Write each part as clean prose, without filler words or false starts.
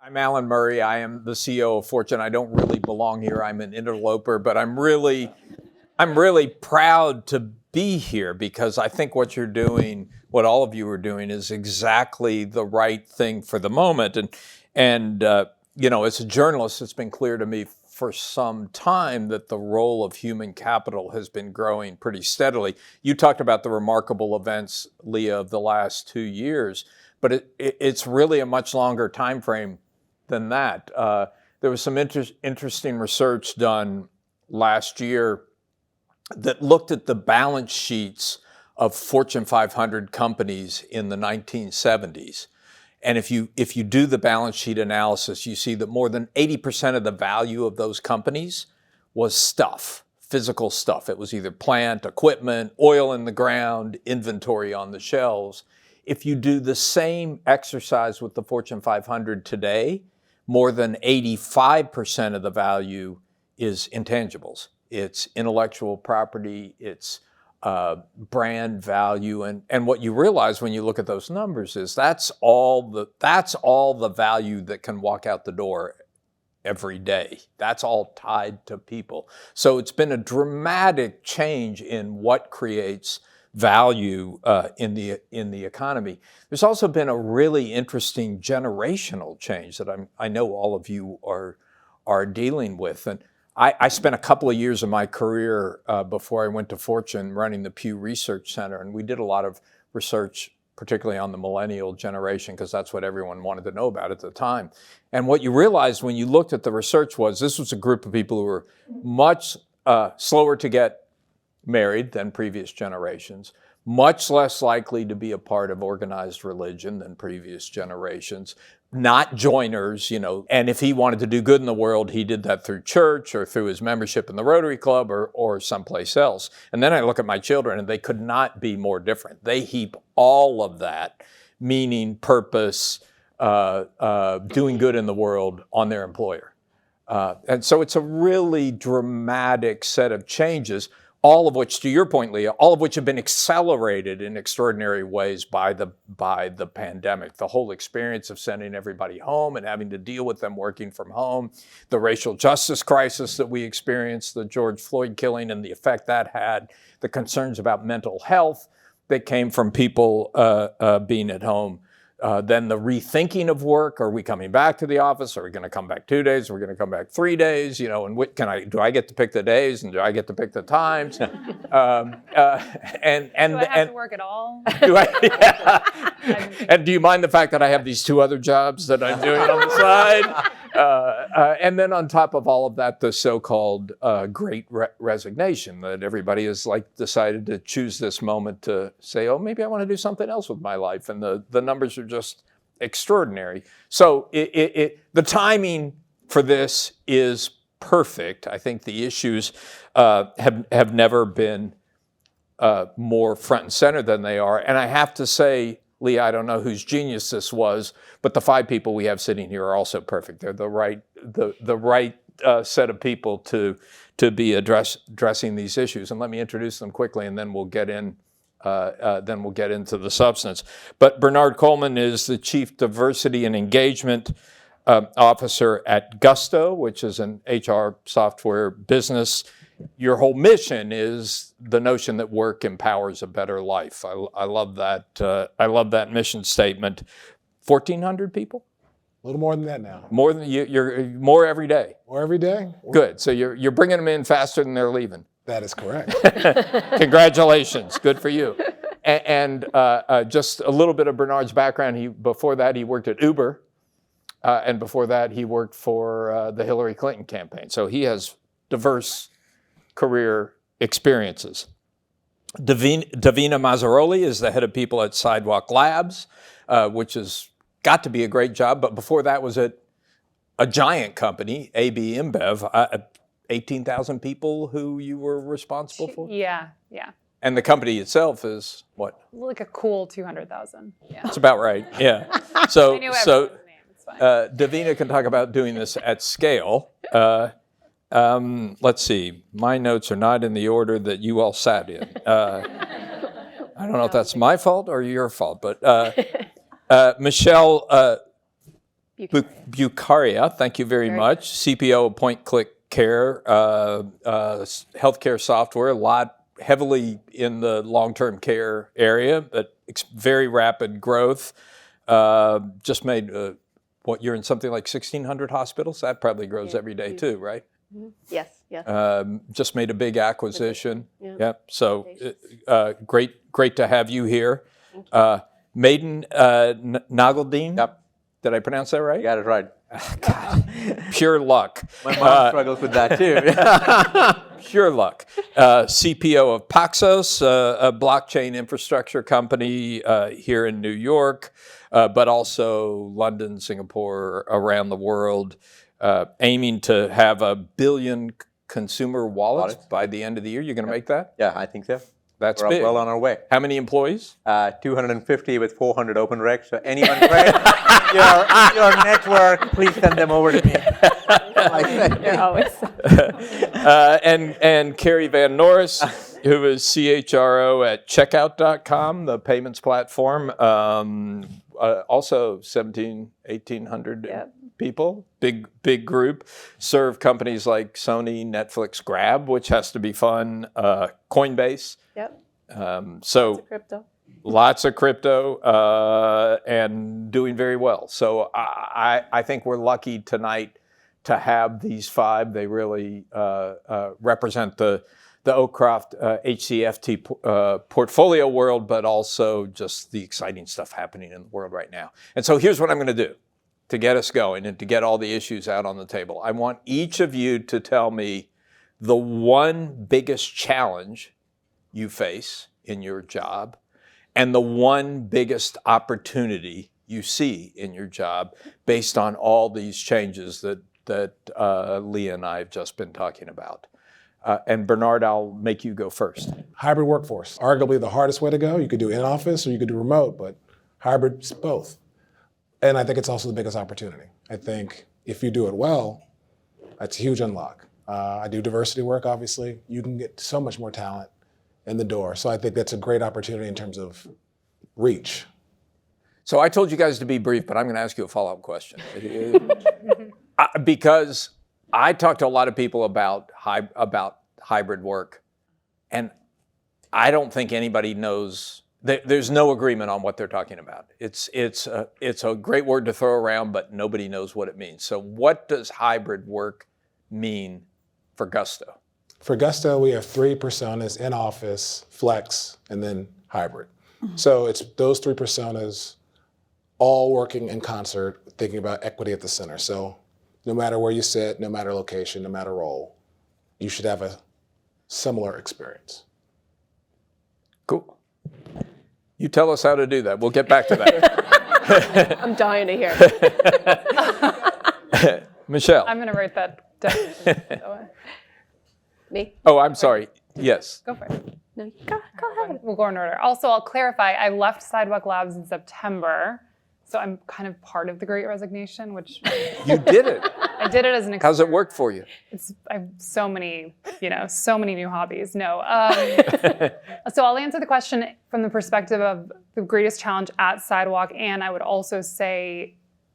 I'm Alan Murray. I am the CEO of Fortune. I don't really belong here. I'm an interloper, but I'm really proud to be here because I think what you're doing, what all of you are doing, is exactly the right thing for the moment. And as a journalist, it's been clear to me for some time that the role of human capital has been growing pretty steadily. You talked about the remarkable events, Leah, of the last 2 years, but it's really a much longer time frame than that. There was some interesting research done last year that looked at the balance sheets of Fortune 500 companies in the 1970s. And if you do the balance sheet analysis, you see that more than 80% of the value of those companies was stuff, physical stuff. It was either plant, equipment, oil in the ground, inventory on the shelves. If you do the same exercise with the Fortune 500 today, more than 85% of the value is intangibles. It's intellectual property, it's brand value, and what you realize when you look at those numbers is that's all the value that can walk out the door every day. That's all tied to people. So it's been a dramatic change in what creates value in the economy. There's also been a really interesting generational change that I know all of you are dealing with. And I spent a couple of years of my career before I went to Fortune running the Pew Research Center, and we did a lot of research, particularly on the millennial generation, because that's what everyone wanted to know about at the time. And what you realized when you looked at the research was this was a group of people who were much slower to get married than previous generations, much less likely to be a part of organized religion than previous generations, not joiners, and if he wanted to do good in the world, he did that through church or through his membership in the Rotary Club or someplace else. And then I look at my children and they could not be more different. They heap all of that, meaning, purpose, doing good in the world, on their employer. And so it's a really dramatic set of changes, all of which, to your point, Leah, all of which have been accelerated in extraordinary ways by the pandemic. The whole experience of sending everybody home and having to deal with them working from home, the racial justice crisis that we experienced, the George Floyd killing and the effect that had, the concerns about mental health that came from people being at home. Then the rethinking of work. Are we coming back to the office? Are we going to come back 2 days? Are we going to come back 3 days? And do I get to pick the days and do I get to pick the times? Do I have to work at all? Do I? Yeah. And do you mind the fact that I have these 2 other jobs that I'm doing on the side? And then on top of all of that, the so-called great resignation, that everybody has decided to choose this moment to say, oh, maybe I want to do something else with my life. And the numbers are just extraordinary. So the timing for this is perfect. I think the issues have never been more front and center than they are. And I have to say, Leah, I don't know whose genius this was, but the 5 people we have sitting here are also perfect. They're the right set of people to be addressing these issues. And let me introduce them quickly, and then we'll get into the substance. But Bernard Coleman is the Chief Diversity and Engagement Officer at Gusto, which is an HR software business. Your whole mission is the notion that work empowers a better life. I love that. I love that mission statement. 1,400 people? A little more than that now. More than you're more every day. More every day? Good. So you're bringing them in faster than they're leaving. That is correct. Congratulations. Good for you. And just a little bit of Bernard's background. Before that, he worked at Uber. And before that, he worked for the Hillary Clinton campaign. So he has diverse career experiences. Davina Mazaroli is the head of people at Sidewalk Labs, which has got to be a great job. But before that was at a giant company, AB InBev, 18,000 people who you were responsible for? Yeah. And the company itself is what? Like a cool 200,000. Yeah. That's about right. Yeah. So I knew everyone's name. It's fine. Davina can talk about doing this at scale. Let's see. My notes are not in the order that you all sat in. I don't know if that's my fault or your fault, but Michelle Bucaria, thank you very much. CPO of Point Click Care, healthcare software, a lot heavily in the long-term care area, but very rapid growth. Just made, you're in something like 1,600 hospitals? That probably grows every day too, right? Yes, yes. Just made a big acquisition. Yep. So great to have you here. Madan Nagaldinne. Yep. Did I pronounce that right? You got it right. God, pure luck. My mom struggles with that too. Pure luck. CPO of Paxos, a blockchain infrastructure company here in New York, but also London, Singapore, around the world, aiming to have 1 billion consumer wallets by the end of the year. You're going to make that? Yeah, I think so. That's We're big. well on our way. How many employees? 250 with 400 open recs. So anyone your network, please send them over to me. You're always. And Kerry Van Norris, who is CHRO at checkout.com, the payments platform. Also 1,800 people, big group. Serve companies like Sony, Netflix, Grab, which has to be fun, Coinbase. Yep. So Crypto. lots of crypto and doing very well. So I think we're lucky tonight to have these 5. They really represent the Oakcroft HCFT portfolio world, but also just the exciting stuff happening in the world right now. And so here's what I'm going to do to get us going and to get all the issues out on the table. I want each of you to tell me the one biggest challenge you face in your job and the one biggest opportunity you see in your job based on all these changes that Leah and I have just been talking about. And Bernard, I'll make you go first. Hybrid workforce, arguably the hardest way to go. You could do in-office or you could do remote, but hybrid's both. And I think it's also the biggest opportunity. I think if you do it well, that's a huge unlock. I do diversity work, obviously. You can get so much more talent in the door. So I think that's a great opportunity in terms of reach. So I told you guys to be brief, but I'm going to ask you a follow-up question. Because I talk to a lot of people about hybrid work, and I don't think anybody knows. There's no agreement on what they're talking about. It's a great word to throw around, but nobody knows what it means. So what does hybrid work mean for Gusto? For Gusto, we have 3 personas: in office, flex, and then hybrid. So it's those 3 personas all working in concert, thinking about equity at the center. So no matter where you sit, no matter location, no matter role, you should have a similar experience. Cool. You tell us how to do that. We'll get back to that. I'm dying to hear. Michelle. I'm going to write that down. Me? Oh, I'm sorry. Yes. Go for it. No, go ahead. We'll go in order. Also, I'll clarify, I left Sidewalk Labs in September, so I'm kind of part of the Great Resignation, which... You did it. I did it as an experiment. How's it work for you? I have so many new hobbies. No. So I'll answer the question from the perspective of the greatest challenge at Sidewalk, and I would also say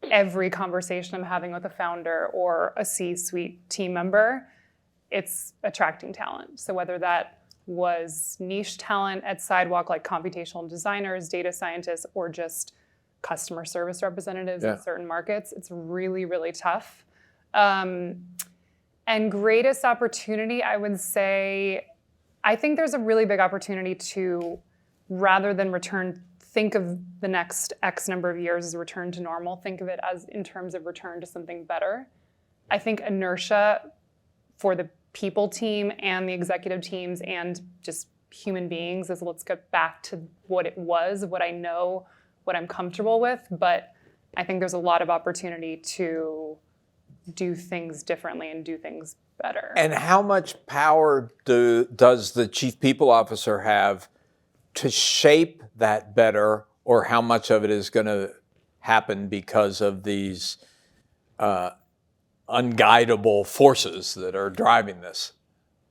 every conversation I'm having with a founder or a C-suite team member, it's attracting talent. So whether that was niche talent at Sidewalk, like computational designers, data scientists, or just customer service representatives in certain markets, it's really, really tough. And greatest opportunity, I would say, I think there's a really big opportunity to, rather than think of the next X number of years as return to normal, think of it as in terms of return to something better. I think inertia for the people team and the executive teams and just human beings is let's get back to what it was, what I know, what I'm comfortable with. But I think there's a lot of opportunity to do things differently and do things better. And how much power does the chief people officer have to shape that better, or how much of it is going to happen because of these unguidable forces that are driving this?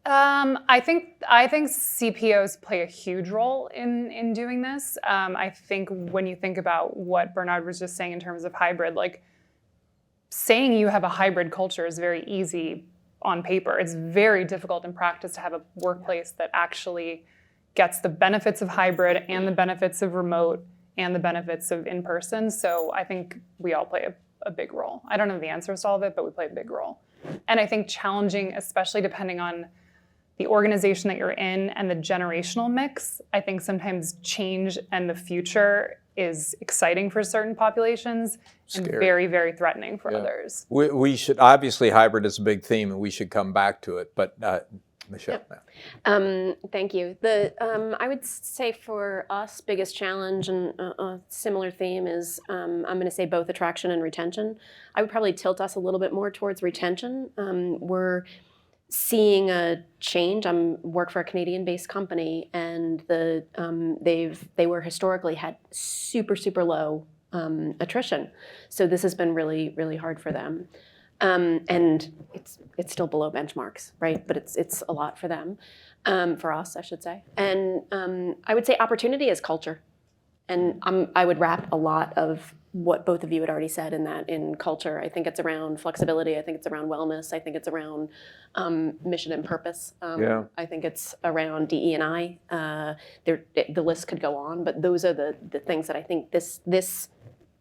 I think CPOs play a huge role in doing this. I think when you think about what Bernard was just saying in terms of hybrid, like saying you have a hybrid culture is very easy on paper. It's very difficult in practice to have a workplace that actually gets the benefits of hybrid and the benefits of remote and the benefits of in-person. So I think we all play a big role. I don't know the answers to all of it, but we play a big role. And I think challenging, especially depending on the organization that you're in and the generational mix, I think sometimes change and the future is exciting for certain populations and very, very threatening for others. We should, obviously hybrid is a big theme and we should come back to it, but Michelle. Thank you. I would say for us, biggest challenge and a similar theme is I'm going to say both attraction and retention. I would probably tilt us a little bit more towards retention. We're seeing a change. I work for a Canadian-based company, and they were historically had super low attrition. So this has been really, really hard for them. And it's still below benchmarks, right? But it's a lot for them, for us, I should say. And I would say opportunity is culture. And I would wrap a lot of what both of you had already said in culture. I think it's around flexibility. I think it's around wellness. I think it's around mission and purpose. I think it's around DE&I. The list could go on, but those are the things that I think this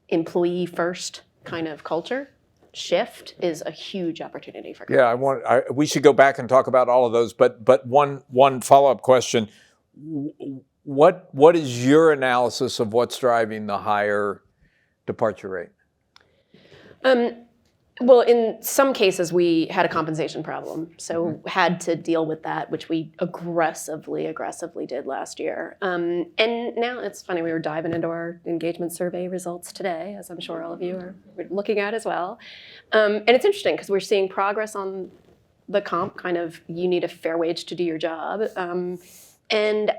employee first kind of culture shift is a huge opportunity for companies. Yeah, we should go back and talk about all of those, but one follow-up question. What is your analysis of what's driving the higher departure rate? Well, in some cases, we had a compensation problem, so had to deal with that, which we aggressively did last year. And now it's funny, we were diving into our engagement survey results today, as I'm sure all of you are looking at as well. And it's interesting because we're seeing progress on the comp, kind of you need a fair wage to do your job. And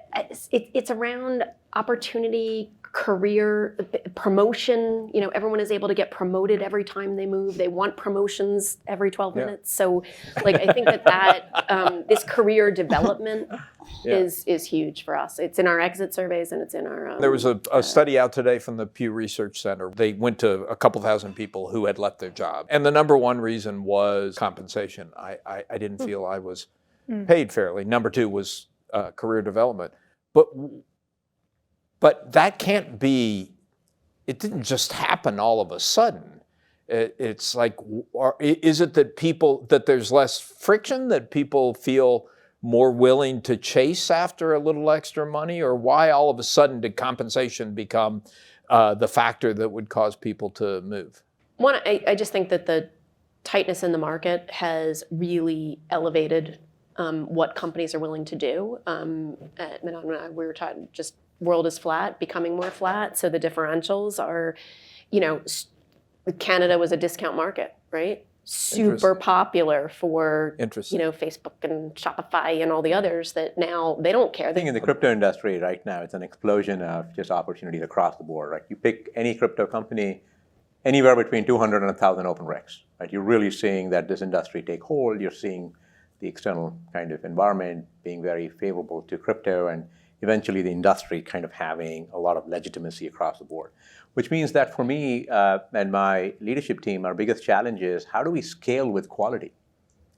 it's around opportunity, career, promotion. You know, everyone is able to get promoted every time they move. They want promotions every 12 minutes. So, like, I think that this career development is huge for us. It's in our exit surveys and it's in our. There was a study out today from the Pew Research Center. They went to a couple thousand people who had left their job, and the number one reason was compensation. I didn't feel I was paid fairly. Number two was career development, but that can't be, it didn't just happen all of a sudden. It's like, is it that there's less friction, that people feel more willing to chase after a little extra money, or why all of a sudden did compensation become the factor that would cause people to move? One, I just think that the tightness in the market has really elevated what companies are willing to do. Madan and I, we were talking just world is flat, becoming more flat. So the differentials are, Canada was a discount market, right? Super popular for, Facebook and Shopify and all the others that now they don't care. I think in the crypto industry right now, it's an explosion of just opportunities across the board, right? You pick any crypto company, anywhere between 200 and 1,000 open recs, right? You're really seeing that this industry take hold. You're seeing the external kind of environment being very favorable to crypto, and eventually the industry kind of having a lot of legitimacy across the board. Which means that for me and my leadership team, our biggest challenge is how do we scale with quality?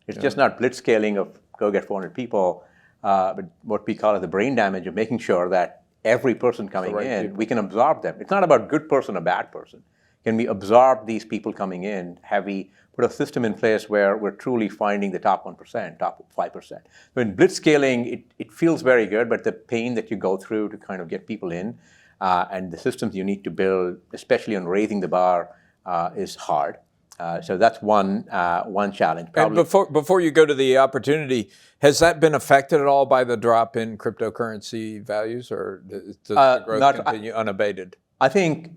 It's just not blitz scaling of go get 400 people, but what we call the brain damage of making sure that every person coming in, we can absorb them. It's not about good person or bad person. Can we absorb these people coming in? Have we put a system in place where we're truly finding the top 1%, top 5%? When blitz scaling, it feels very good, but the pain that you go through to kind of get people in and the systems you need to build, especially on raising the bar, is hard. So that's one challenge. And before you go to the opportunity, has that been affected at all by the drop in cryptocurrency values, or does the growth continue unabated? I think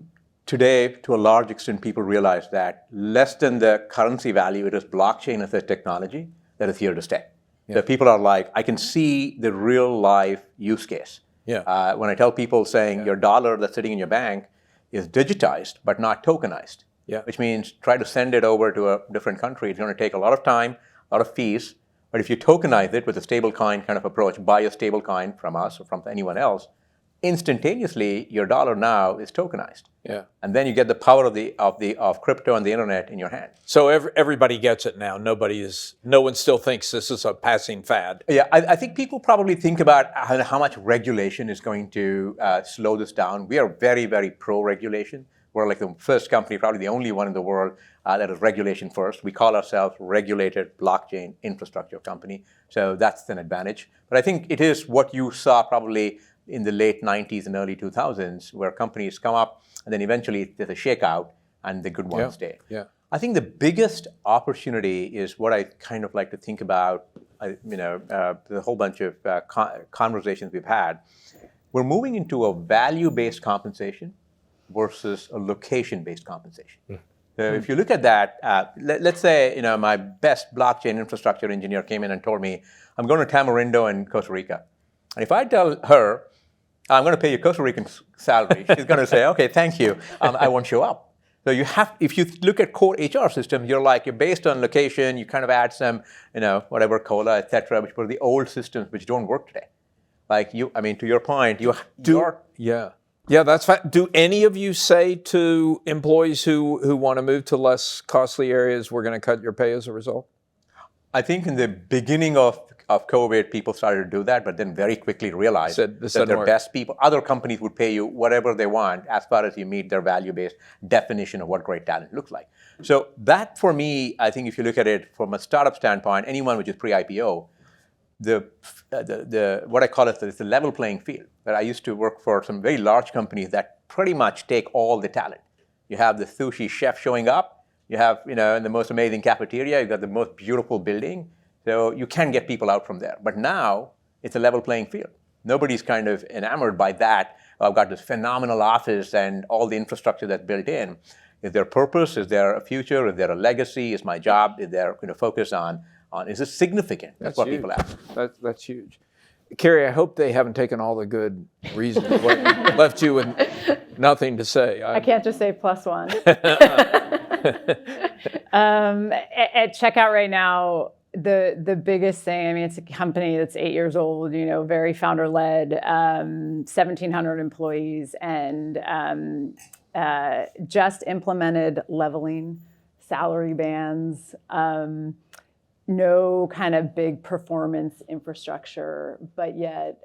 today, to a large extent, people realize that less than the currency value, it is blockchain as a technology that is here to stay. So people are like, I can see the real life use case. When I tell people saying your dollar that's sitting in your bank is digitized but not tokenized, which means try to send it over to a different country. It's going to take a lot of time, a lot of fees. But if you tokenize it with a stable coin kind of approach, buy a stable coin from us or from anyone else, instantaneously, your dollar now is tokenized. Yeah. And then you get the power of crypto and the internet in your hand. So everybody gets it now. No one still thinks this is a passing fad. Yeah, I think people probably think about how much regulation is going to slow this down. We are very, very pro-regulation. We're like the first company, probably the only one in the world that is regulation first. We call ourselves regulated blockchain infrastructure company. So that's an advantage. But I think it is what you saw probably in the late 90s and early 2000s, where companies come up and then eventually there's a shakeout and the good ones stay. Yeah. I think the biggest opportunity is what I kind of like to think about, the whole bunch of conversations we've had. We're moving into a value-based compensation versus a location-based compensation. So if you look at that, let's say my best blockchain infrastructure engineer came in and told me, I'm going to Tamarindo in Costa Rica. And if I tell her, I'm going to pay you Costa Rican salary, she's going to say, okay, thank you, I won't show up. So if you look at core HR systems, you're based on location, you kind of add some, whatever, COLA, et cetera, which were the old systems which don't work today. To your point, Yeah, that's fine. Do any of you say to employees who want to move to less costly areas, we're going to cut your pay as a result? I think in the beginning of COVID, people started to do that, but then very quickly realized that their best people, other companies would pay you whatever they want as far as you meet their value-based definition of what great talent looks like. So that, for me, I think if you look at it from a startup standpoint, anyone which is pre-IPO, what I call it is the level playing field. That I used to work for some very large companies that pretty much take all the talent. You have the sushi chef showing up. You have, in the most amazing cafeteria, you've got the most beautiful building. So you can get people out from there. But now it's a level playing field. Nobody's kind of enamored by that. I've got this phenomenal office and all the infrastructure that's built in. Is there a purpose? Is there a future? Is there a legacy? Is my job? Is there focus on is it significant? That's what huge. people ask. That's huge. Kerry, I hope they haven't taken all the good reasons, left you with nothing to say. I can't just say +1. At Checkout right now, the biggest thing, it's a company that's 8 years old, very founder-led, 1,700 employees, and just implemented leveling, salary bands, no kind of big performance infrastructure, but yet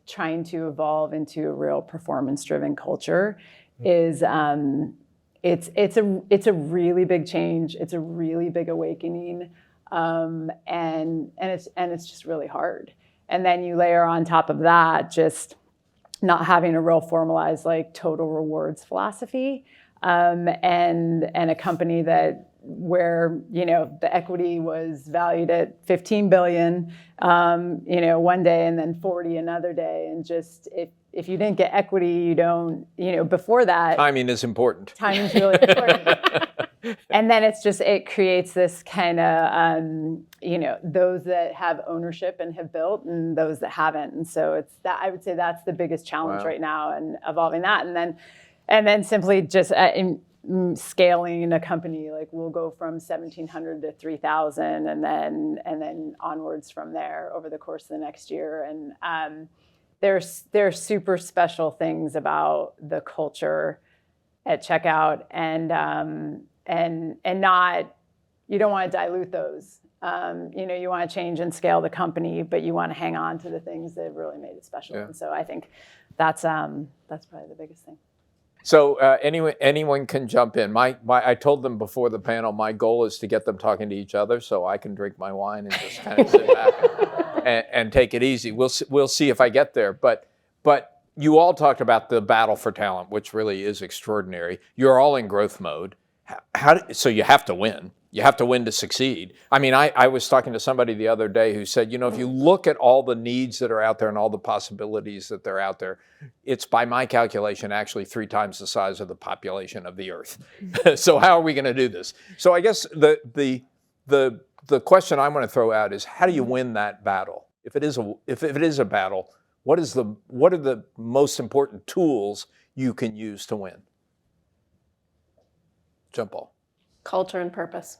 trying to evolve into a real performance-driven culture is it's a really big change. It's a really big awakening, and it's just really hard. And then you layer on top of that just not having a real formalized total rewards philosophy, and a company where the equity was valued at 15 billion one day and then 40 another day, and just if you didn't get equity, you don't before that, timing is important. Timing's really important. And then it creates this kind of those that have ownership and have built and those that haven't, and so it's that I would say that's the biggest challenge right now, and evolving that, and then simply just scaling a company. We'll go from 1,700 to 3,000, and then onwards from there over the course of the next year. And there's super special things about the culture at Checkout, and not, you don't want to dilute those. You want to change and scale the company, but you want to hang on to the things that have really made it special. Yeah. And so I think that's probably the biggest thing. So anyone can jump in. I told them before the panel, my goal is to get them talking to each other so I can drink my wine and just kind of sit back and take it easy. We'll see if I get there. But you all talked about the battle for talent, which really is extraordinary. You're all in growth mode. So you have to win. You have to win to succeed. I was talking to somebody the other day who said, if you look at all the needs that are out there and all the possibilities that they're out there, it's, by my calculation, actually 3 times the size of the population of the Earth. So how are we going to do this? So I guess the question I'm going to throw out is, how do you win that battle? If it is a battle, what are the most important tools you can use to win? Jump ball. Culture and purpose.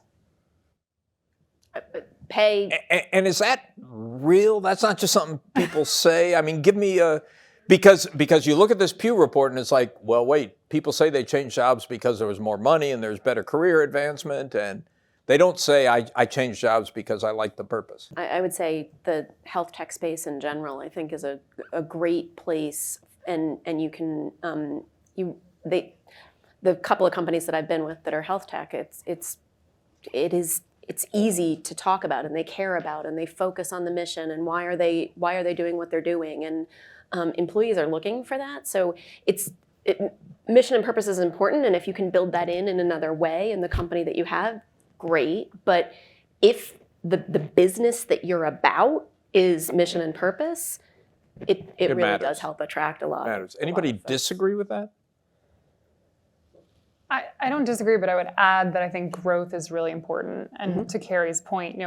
Pay. And is that real? That's not just something people say. Give me Because you look at this Pew report and it's like, well, wait, people say they changed jobs because there was more money and there's better career advancement, and they don't say I changed jobs because I like the purpose. I would say the health tech space in general, I think, is a great place, and you can the couple of companies that I've been with that are health tech, it's easy to talk about, and they care about, and they focus on the mission, and why are they doing what they're doing, and employees are looking for that. So mission and purpose is important, and if you can build that in another way in the company that you have, great. But if the business that you're about is mission and purpose, it really matters. does help attract a lot. Matters. Anybody folks. disagree with that? I don't disagree, but I would add that I think growth is really important. And to Kerry's point,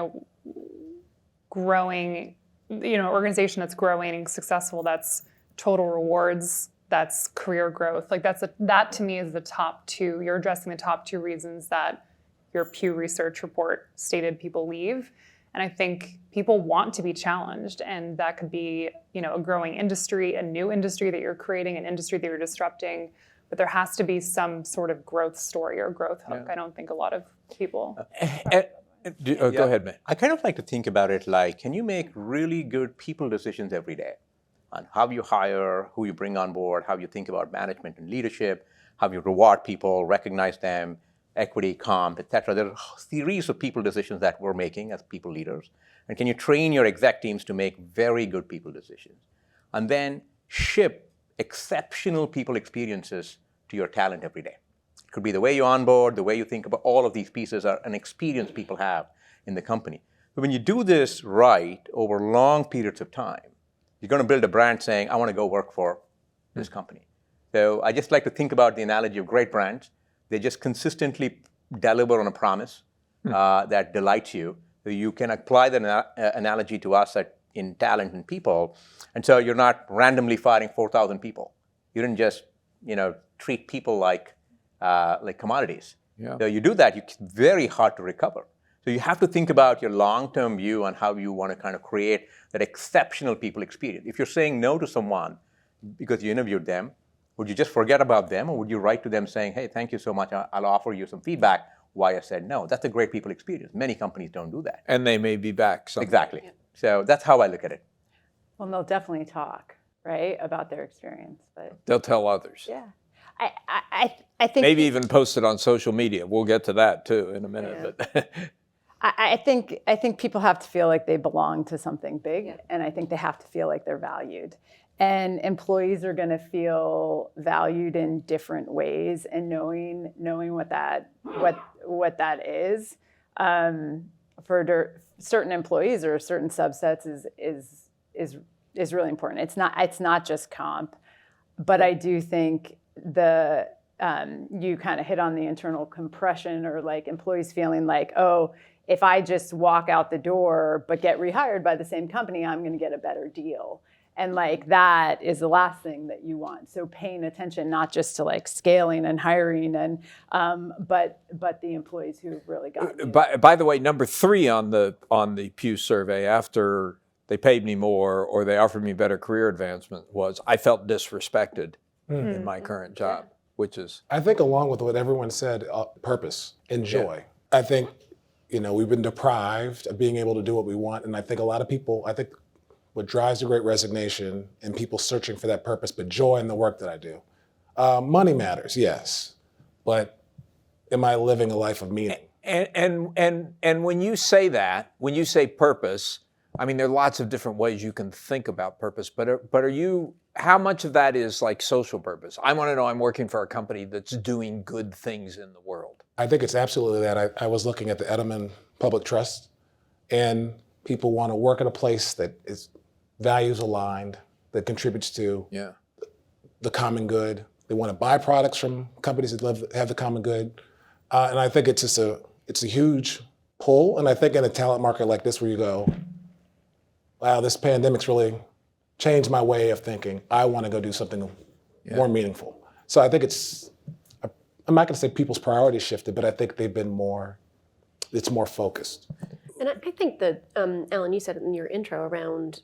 growing, organization that's growing, successful, that's total rewards, that's career growth. Like that to me is the top two. You're addressing the top two reasons that your Pew Research report stated people leave. And I think people want to be challenged, and that could be, a growing industry, a new industry that you're creating, an industry that you're disrupting. But there has to be some sort of growth story or growth hook. I don't think a lot of people. Go ahead, man. I kind of like to think about it like, can you make really good people decisions every day on how you hire, who you bring on board, how you think about management and leadership, how you reward people, recognize them, equity, comp, et cetera. There are a series of people decisions that we're making as people leaders. And can you train your exec teams to make very good people decisions? And then ship exceptional people experiences to your talent every day. It could be the way you onboard, the way you think about all of these pieces are an experience people have in the company. But when you do this right over long periods of time, you're going to build a brand saying, I want to go work for this company. So I just like to think about the analogy of great brands. They just consistently deliver on a promise that delights you. So you can apply the analogy to us in talent and people. And so you're not randomly firing 4,000 people. You didn't just, treat people like commodities. Yeah. So you do that, it's very hard to recover. So you have to think about your long-term view on how you want to kind of create that exceptional people experience. If you're saying no to someone because you interviewed them, would you just forget about them, or would you write to them saying, hey, thank you so much, I'll offer you some feedback why I said no? That's a great people experience. Many companies don't do that. And they may be back someday. Exactly. Yeah. So that's how I look at it. Well, they'll definitely talk, right, about their experience. But They'll tell others. yeah, I think Maybe even post it on social media. We'll get to that too in a minute. Yeah. But I think people have to feel like they belong to something big, and I think they have to feel like they're valued. And employees are going to feel valued in different ways, and knowing what that is for certain employees or certain subsets is really important. It's not just comp, but I do think you kind of hit on the internal compression, or like employees feeling like, oh, if I just walk out the door but get rehired by the same company, I'm going to get a better deal. And like that is the last thing that you want. So paying attention not just to like scaling and hiring, and but the employees who've really got you. by the way, number 3 on the Pew survey, after they paid me more or they offered me better career advancement, was I felt disrespected in my current job, which is. I think along with what everyone said, purpose and joy. Yeah. I think, we've been deprived of being able to do what we want. And I think a lot of people, what drives the Great Resignation and people searching for that purpose, but joy in the work that I do. Money matters, yes, but am I living a life of meaning? And when you say that, when you say purpose, I mean, there are lots of different ways you can think about purpose, but are you, how much of that is like social purpose? I want to know I'm working for a company that's doing good things in the world. I think it's absolutely that. I was looking at the Edelman Public Trust, and people want to work at a place that is values aligned, that contributes to the common good. They want to buy products from companies that have the common good. And I think it's a huge pull. And I think in a talent market like this where you go, wow, this pandemic's really changed my way of thinking. I want to go do something more meaningful. So I think I'm not going to say people's priorities shifted, but I think it's more focused. And I think that, Alan, you said in your intro around,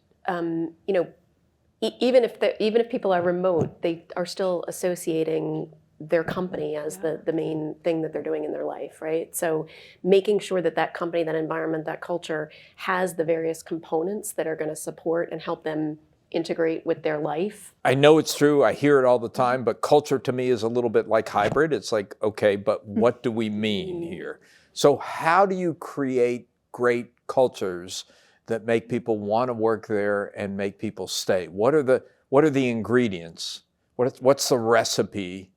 even if people are remote, they are still associating their company as the main thing that they're doing in their life, right? So making sure that that company, that environment, that culture has the various components that are going to support and help them integrate with their life. I know it's true. I hear it all the time, but culture to me is a little bit like hybrid. It's like, okay, but what do we mean here? So how do you create great cultures that make people want to work there and make people stay? What are the ingredients? What's the recipe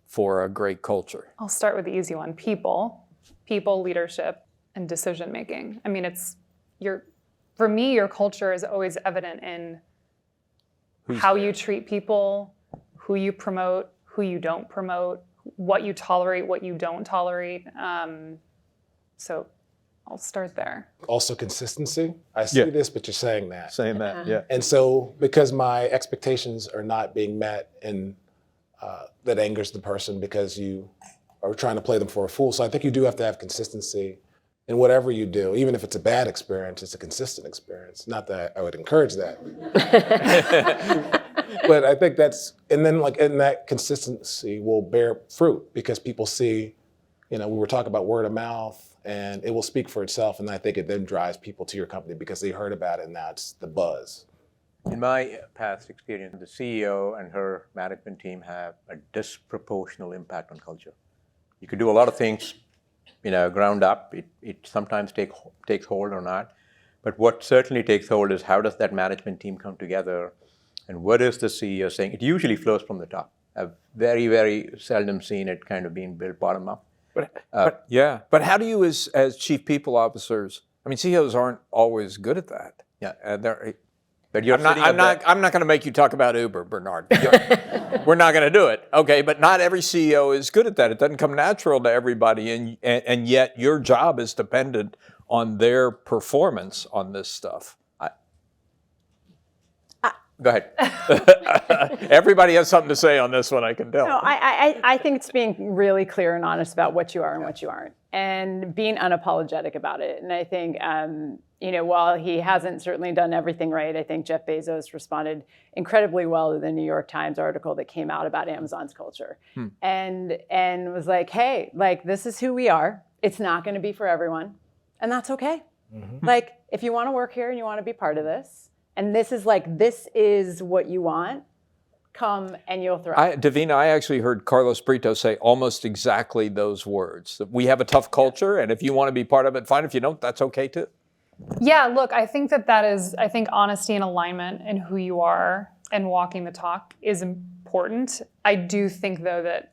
for a great culture? I'll start with the easy one. People, leadership, and decision making. I mean, for me, your culture is always evident in how you treat people, who you promote, who you don't promote, what you tolerate, what you don't tolerate. So I'll start there. Also consistency. I see this, but you're saying that. Saying that, yeah. And so because my expectations are not being met, and that angers the person because you are trying to play them for a fool. So I think you do have to have consistency in whatever you do. Even if it's a bad experience, it's a consistent experience. Not that I would encourage that. But I think and that consistency will bear fruit because people see, we were talking about word of mouth, and it will speak for itself. And I think it then drives people to your company because they heard about it, and that's the buzz. In my past experience, the CEO and her management team have a disproportional impact on culture. You could do a lot of things, ground up. It sometimes takes hold or not. But what certainly takes hold is how does that management team come together, and what is the CEO saying? It usually flows from the top. I've very, very seldom seen it kind of being built bottom up. But how do you, as chief people officers? I mean, CEOs aren't always good at that. Yeah. But you're I'm not going to make you talk about Uber, Bernard. We're not going to do it. Okay, but not every CEO is good at that. It doesn't come natural to everybody, and yet your job is dependent on their performance on this stuff. Go ahead. Everybody has something to say on this one, I can tell. No, I think it's being really clear and honest about what you are and what you aren't, and being unapologetic about it. And I think, while he hasn't certainly done everything right, I think Jeff Bezos responded incredibly well to the New York Times article that came out about Amazon's culture, and was like, hey, this is who we are. It's not going to be for everyone, and that's okay. Mm-hmm. If you want to work here and you want to be part of this, and this is what you want, come and you'll thrive. Davina, I actually heard Carlos Brito say almost exactly those words. That we have a tough culture, and if you want to be part of it, fine. If you don't, that's okay too. Yeah, look, I think that is, honesty and alignment in who you are and walking the talk is important. I do think, though, that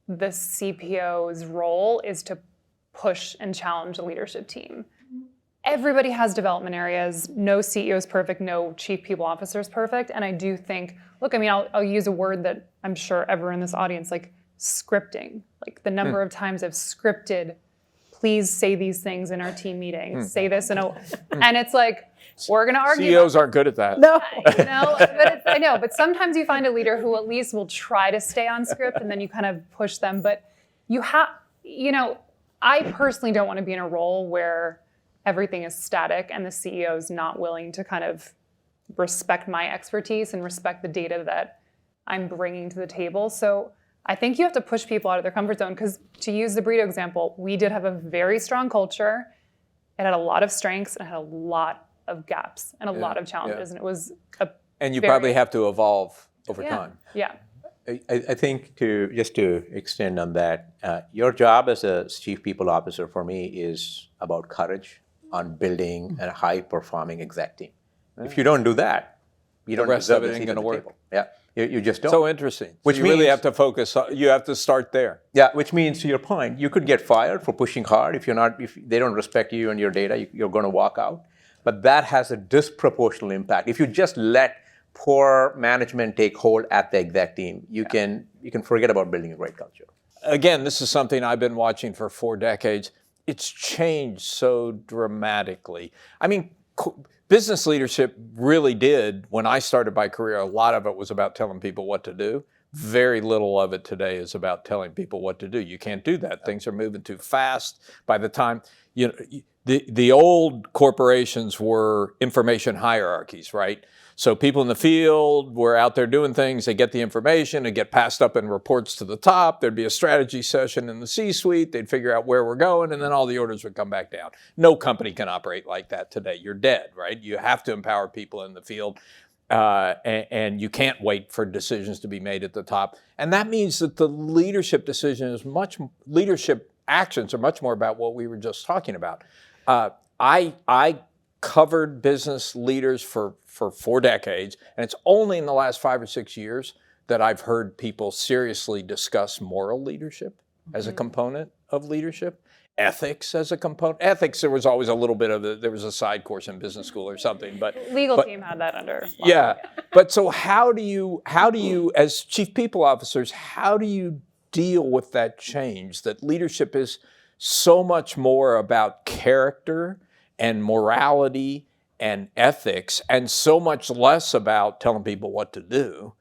the CPO's role is to push and challenge the leadership team. Everybody has development areas. No CEO is perfect. No chief people officer is perfect. And I do think, look, I'll use a word that I'm sure everyone in this audience, scripting. The number of times I've scripted, please say these things in our team meeting. Say this, and it's we're going to argue. CEOs aren't good at that. No. I know, but sometimes you find a leader who at least will try to stay on script, and then you kind of push them. But I personally don't want to be in a role where everything is static and the CEO is not willing to kind of respect my expertise and respect the data that I'm bringing to the table. So I think you have to push people out of their comfort zone, because to use the Brito example, we did have a very strong culture. It had a lot of strengths and it had a lot of gaps and a lot of challenges. And it was and you probably have to evolve over time. Yeah. I think to extend on that, your job as a chief people officer for me is about courage on building a high-performing exec team. If you don't do that, you don't deserve a seat at the table. Yeah, you just don't. So interesting. Which you really have to focus. You have to start there. Yeah, which means, to your point, you could get fired for pushing hard. If they don't respect you and your data, you're going to walk out. But that has a disproportional impact. If you just let poor management take hold at the exec team, you can forget about building a great culture. Again, this is something I've been watching for 4 decades. It's changed so dramatically. I mean, business leadership really did, when I started my career, a lot of it was about telling people what to do. Very little of it today is about telling people what to do. You can't do that. Things are moving too fast. By the time, the old corporations were information hierarchies, right? So people in the field were out there doing things, they get the information, it get passed up in reports to the top, there'd be a strategy session in the C-suite, they'd figure out where we're going, and then all the orders would come back down. No company can operate like that today. You're dead, right? You have to empower people in the field, and you can't wait for decisions to be made at the top. And that means that the leadership decision is leadership actions are much more about what we were just talking about. I covered business leaders for 4 decades, and it's only in the last 5 or 6 years that I've heard people seriously discuss moral leadership as a component of leadership, ethics as a component. Ethics, there was always a little bit of there was a side course in business school or something, but Legal team had that under. yeah. But so how do you, as chief people officers, how do you deal with that change, that leadership is so much more about character and morality and ethics, and so much less about telling people what to do,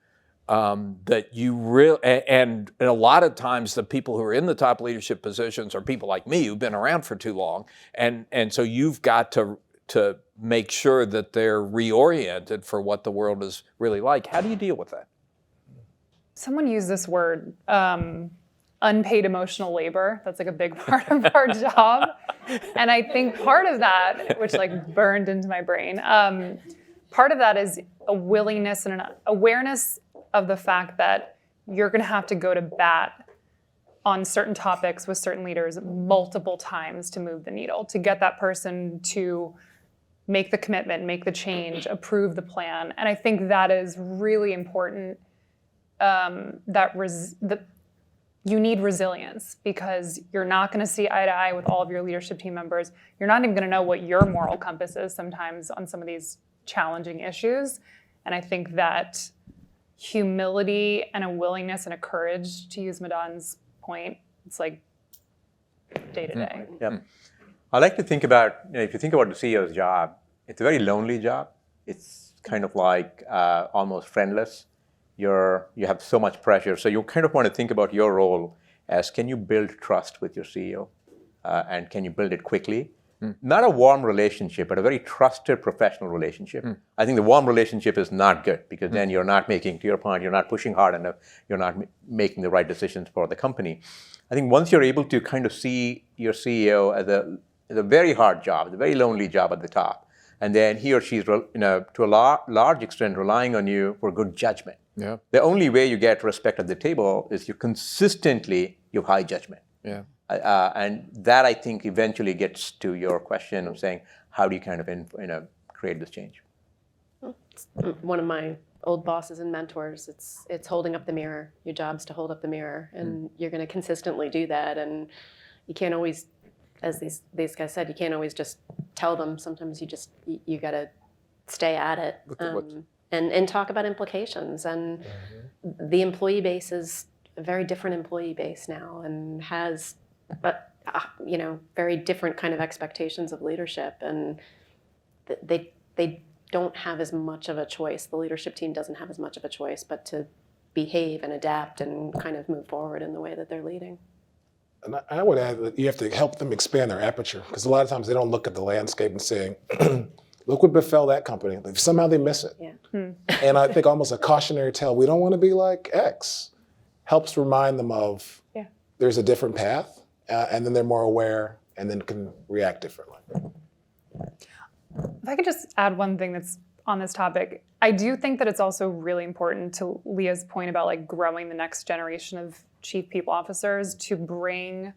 that you really, and a lot of times the people who are in the top leadership positions are people like me who've been around for too long, and so you've got to make sure that they're reoriented for what the world is really like. How do you deal with that? Someone used this word, unpaid emotional labor. That's like a big part of our job. And I think part of that, which like burned into my brain, part of that is a willingness and an awareness of the fact that you're going to have to go to bat on certain topics with certain leaders multiple times to move the needle, to get that person to make the commitment, make the change, approve the plan. And I think that is really important. You need resilience, because you're not going to see eye to eye with all of your leadership team members. You're not even going to know what your moral compass is sometimes on some of these challenging issues. And I think that humility and a willingness and a courage, to use Madan's point, it's like day to day. Yeah. I like to think about, if you think about the CEO's job, it's a very lonely job. It's kind of like almost friendless. You have so much pressure. So you kind of want to think about your role as, can you build trust with your CEO? And can you build it quickly? Not a warm relationship, but a very trusted professional relationship. I think the warm relationship is not good, because then you're not making, to your point, you're not pushing hard enough. You're not making the right decisions for the company. I think once you're able to kind of see your CEO as a very hard job, a very lonely job at the top, and then he or she's, to a large extent, relying on you for good judgment. Yeah. The only way you get respect at the table is you have high judgment. Yeah. And that, I think, eventually gets to your question of saying, how do you kind of create this change? One of my old bosses and mentors, it's holding up the mirror. Your job's to hold up the mirror, and you're going to consistently do that. And you can't always, as these guys said, you can't always just tell them. Sometimes you got to stay at it. And talk about implications. And the employee base is a very different employee base now, and has, very different kind of expectations of leadership. And they don't have as much of a choice. The leadership team doesn't have as much of a choice, but to behave and adapt and kind of move forward in the way that they're leading. And I would add that you have to help them expand their aperture, because a lot of times they don't look at the landscape and saying, look what befell that company. Somehow they miss it. Yeah. And I think almost a cautionary tale, we don't want to be like X, helps remind them of there's a different path, and then they're more aware and then can react differently. If I could just add one thing that's on this topic, I do think that it's also really important, to Leah's point about like growing the next generation of chief people officers, to bring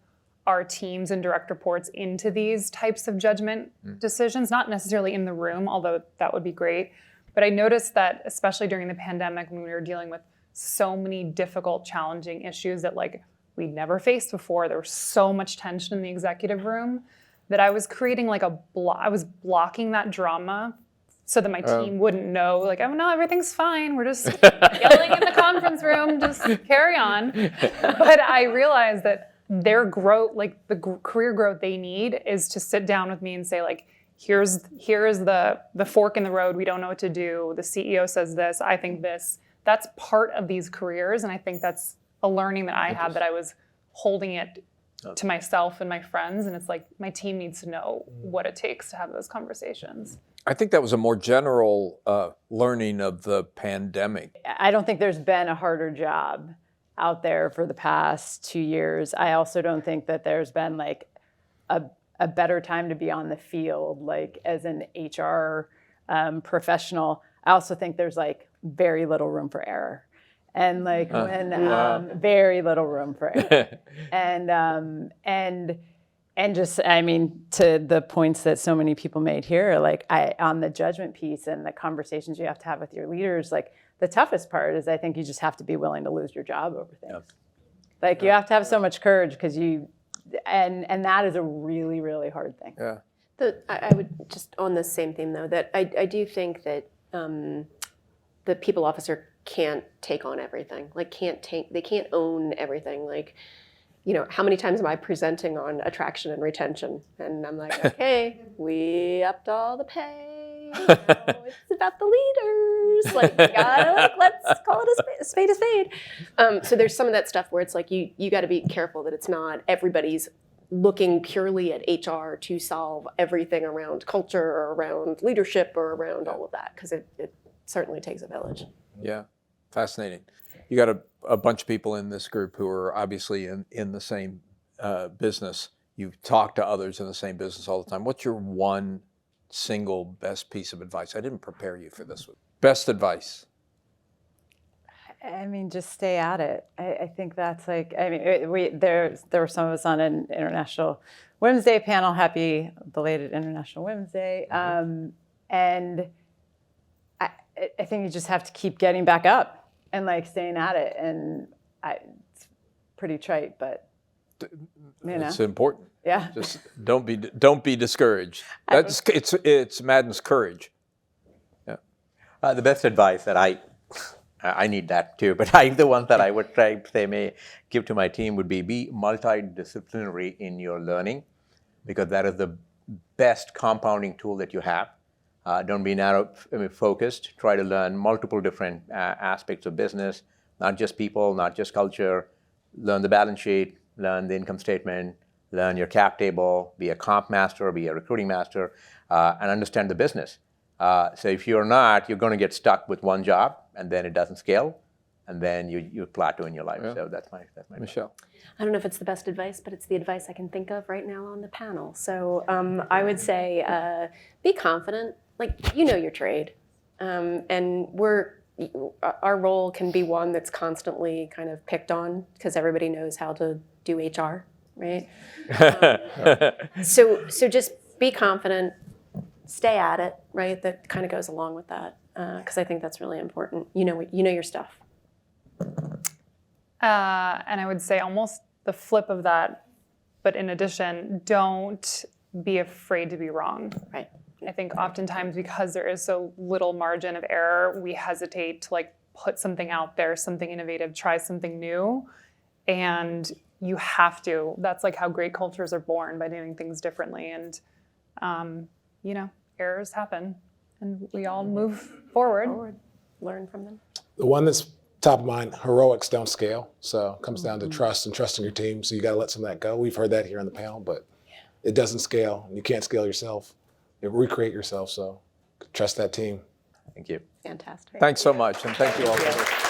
our teams and direct reports into these types of judgment decisions, not necessarily in the room, although that would be great. But I noticed that, especially during the pandemic, when we were dealing with so many difficult, challenging issues that like we'd never faced before, there was so much tension in the executive room, that I was creating like I was blocking that drama so that my team wouldn't know, like, oh no, everything's fine. We're just yelling in the conference room, just carry on. But I realized that their growth, like the career growth they need, is to sit down with me and say, like, here's the fork in the road. We don't know what to do. The CEO says this. I think this. That's part of these careers, and I think that's a learning that I had, that I was holding it to myself and my friends, and it's like my team needs to know what it takes to have those conversations. I think that was a more general learning of the pandemic. I don't think there's been a harder job out there for the past 2 years. I also don't think that there's been like a better time to be on the field, like as an HR professional. I also think there's like very little room for error. And like very little room for error. and just, I mean, to the points that so many people made here, like on the judgment piece and the conversations you have to have with your leaders, like the toughest part is I think you just have to be willing to lose your job over things. Yep. Like you have to have so much courage because and that is a really, really hard thing. Yeah. I would just on the same theme though, that I do think that the people officer can't take on everything. Like they can't own everything. Like, you know, how many times am I presenting on attraction and retention? And I'm like, okay, we upped all the pay. Now it's about the leaders. Like, let's call it a spade a spade. So there's some of that stuff where it's like you got to be careful that it's not everybody's looking purely at HR to solve everything around culture or around leadership or around all of that, because it certainly takes a village. Yeah, fascinating. You got a bunch of people in this group who are obviously in the same business. You talk to others in the same business all the time. What's your one single best piece of advice? I didn't prepare you for this one. Best advice. I mean, just stay at it. I think that's like, I mean, there were some of us on an International Women's Day panel. Happy belated International Women's Day. And I think you just have to keep getting back up and like staying at it. And it's pretty trite, but you know. It's important. Yeah. Just don't be discouraged. It's Madan's courage. Yeah. The best advice that I need that too, but the one that I would try to say give to my team would be multidisciplinary in your learning, because that is the best compounding tool that you have. Don't be focused. Try to learn multiple different aspects of business, not just people, not just culture. Learn the balance sheet, learn the income statement, learn your cap table, be a comp master, be a recruiting master, and understand the business. So if you're not, you're going to get stuck with one job, and then it doesn't scale, and then you plateau in your life. Yeah. So that's my Michelle. I don't know if it's the best advice, but it's the advice I can think of right now on the panel. So I would say be confident. Like, you know your trade. And our role can be one that's constantly kind of picked on because everybody knows how to do HR, right? So just be confident, stay at it, right? That kind of goes along with that, because I think that's really important. You know your stuff. And I would say almost the flip of that, but in addition, don't be afraid to be wrong. Right. I think oftentimes because there is so little margin of error, we hesitate to like put something out there, something innovative, try something new. And you have to. That's like how great cultures are born, by doing things differently. And, errors happen and we all move forward. Learn from them. The one that's top of mind, heroics don't scale. So it comes down to trust and trusting your team. So you got to let some of that go. We've heard that here on the panel, but it doesn't scale. You can't scale yourself. You recreate yourself. So trust that team. Thank you. Fantastic. Thanks so much, and thank you all for this.